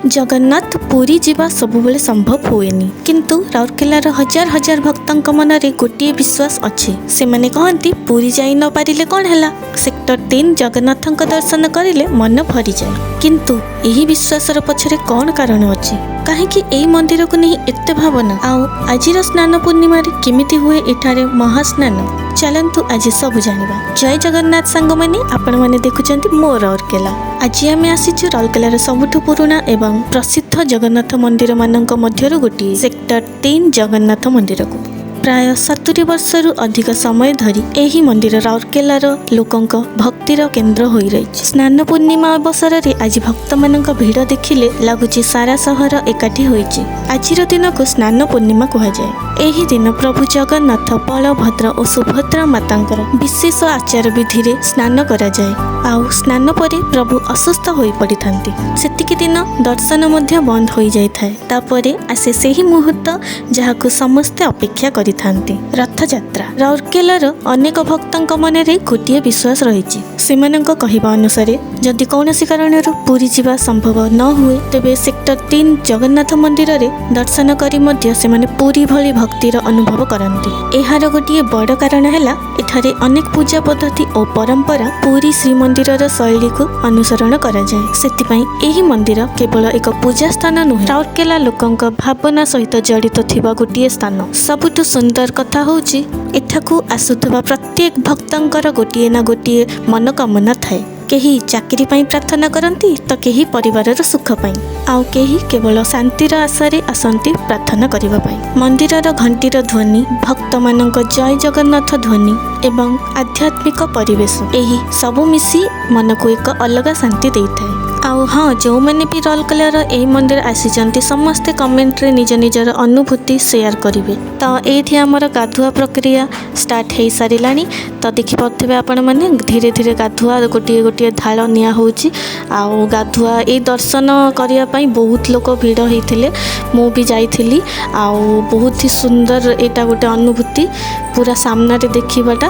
जगन्नाथ पुरी जीवा सबुबले संभव हुएनी किंतु राउरकेलार हजार हजार भक्तंक मनरे गोटे विश्वास अच्छे से माने कहती पुरी जाई न पारिले कौन हैला सेक्टर 3 जगन्नाथंक दर्शन करिले मन भरी जाए किंतु यही विश्वासर पछरे कौन कारण अच्छे कहीं एई मंदिर को नहीं एते भावना आउ आजिर स्नान पूर्णिमा रे केमिति हुए एठारे महास्नान चलतु आज सब जानिबा। जय जगन्नाथ सांग माने आपण माने देखुचंती मो राउरकेला। आज आमे आसीछु राउरकेलार सबुठु पुराना एवं प्रसिद्ध जगन्नाथ मंदिर मानक मध्यरु गोटी सेक्टर 3 जगन्नाथ मंदिर को प्राय 70 वर्षरु अधिक समय धरी एही मंदिर राउरकेलार लोकंक भक्तिर केन्द्र होई रहिछि। स्नान पूर्णिमा अवसर रे आज भक्त मानक भीड़ देखिले लागुछि सारा सहर एकाठी होइछि। आजिर दिन को स्नान पूर्णिमा कहा जाए। एही दिन प्रभु जगन्नाथ बलभद्र और सुभद्रा मातांकर विशेष आचार विधि रे स्नान करा जाए। आउ स्नान परे प्रभु असुस्थ होई पड़िथांती सेतिकी दिन दर्शन मध्य बंद होई जाय थाए। तापरे आसे सेही मुहूर्त जहाकु समस्ते अपेक्षा करि थांती रथ यात्रा। राउरकेलार अनेक भक्तंक मनरे गोटे विश्वास रहिछि। सेमानंक कहिबा अनुसार जदि कौनसी कारणरू पुरी जीवा संभव न हुए तेबे सेक्टर 3 जगन्नाथ मंदिर रे दर्शन करी मध्य सेमाने पुरी भली भक्तिर अनुभव करंती। एहार गोटे बड़ कारण हैला एठारे अनेक पूजा पद्धति और परंपरा पुरी श्रीमंदिरर शैली को अनुसरण करा जाए। सेतिपई एही मंदिर केवल एक पूजा स्थान नुहे राउरकेला लोकंक भावना सहित जड़ित थिबा गोटे स्थान। सबुठु सुंदर कथा होउछि एठाकू आसुथबा प्रत्येक भक्तंकर गोटे ना गोटे मनोकामना थाए। केही चाकरी पाई प्रार्थना करती तो केही परिवारर सुख पाई आउ केही केवल शांतिर आशारे आसंती प्रार्थना करिबा पाई। मंदिरर घंटीर ध्वनि भक्त मानक जय जगन्नाथ ध्वनि एवं आध्यात्मिक परिवेश एही सबु मिसी मन को एक अलग शांति देइथाय। आउ हाँ जो मैंने भी राउरकेलार एही मंदिर आसीचंती समस्ते कमेंट रे निज निजर अनुभूति शेयर करिवे। तो एठी हमर गाधुआ प्रक्रिया स्टार्ट हो सारिलानी। तो देखि पाथबे आपण माने धीरे धीरे गाधुआ गोटे गोटे ढाल निया होउची आउ गाधुआ ए दर्शन करिया पई बहुत लोक भीड़ होइथिले। मु भी जाइथिली आउ बहुत ही सुंदर एटा गोटे अनुभूति पूरा सामना रे देखिबाटा।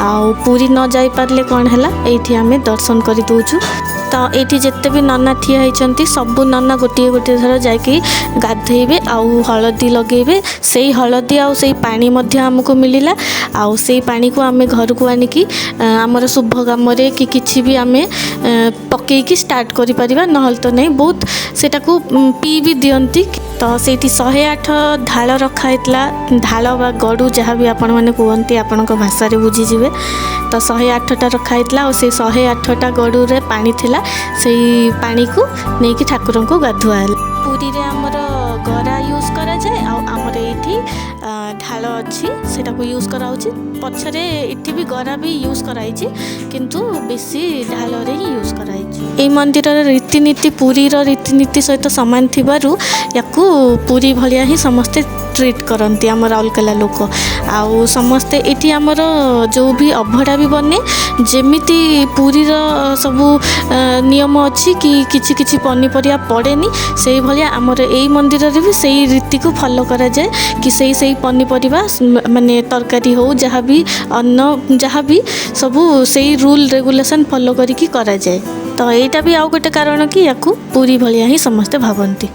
आउ पूरी न जाई पारले कोन हैला एठी आमे दर्शन करि दोछु। तो ये जिते भी नना ठिया होती सबू नना गोटे गोटे थर जाकि गाधेबे आउ हलदी लगेबे। से हलदी आउ से पानी मध्य हमको मिलला आउ से पानी को आमे घर को आनिकी आमर शुभ काम रे कि किछि भी आमे पकेकी स्टार्ट करि परिबा नहल तो नहीं बहुत सेटा को पी भी दियंती। तो सेठी 108 ढाल रखा हेतला ढाल बा गड़ू जहाँ भी आपण माने कहते आपण भाषा रे बुझी जिवे। तो 108टा रखा हेतला और से 108टा गड़ू रे पानी थिला से पानी को नेकी ठाकुर को गाधुआ। पुरी रे हमर गरा यूज करा जाए आउ हमर एठी ढाल अच्छी सेटा को यूज करा होची। पछरे एठी भी गरा भी यूज कराइछि किंतु बेसी ढाल रे ही यूज कराइछि। ए मंदिरर रीतिनीति पुरीर रीतिनीति सहित समान थिबारु याकू पुरी भलिया ही समस्ते ट्रीट करती आम राउरकेला लोक। आउ समस्ते एठी आमर जो भी अभड़ा भी बने जेमिति पुरीर सबू नियम अच्छी कि किछि किछि पनीपरिया पड़ेनी से भलिया आमर एई मंदिर रे भी सेही रीति को फॉलो करा जाए कि सेही पनीपरिया माने तरकारी हो जहाँ भी अन्न जहाँ भी सबू सेही रूल रेगुलेशन फॉलो करिकी करा जाए। तो एटा भी आउ गोटे कारण कि याकू पुरी भलिया ही समस्ते भावंती।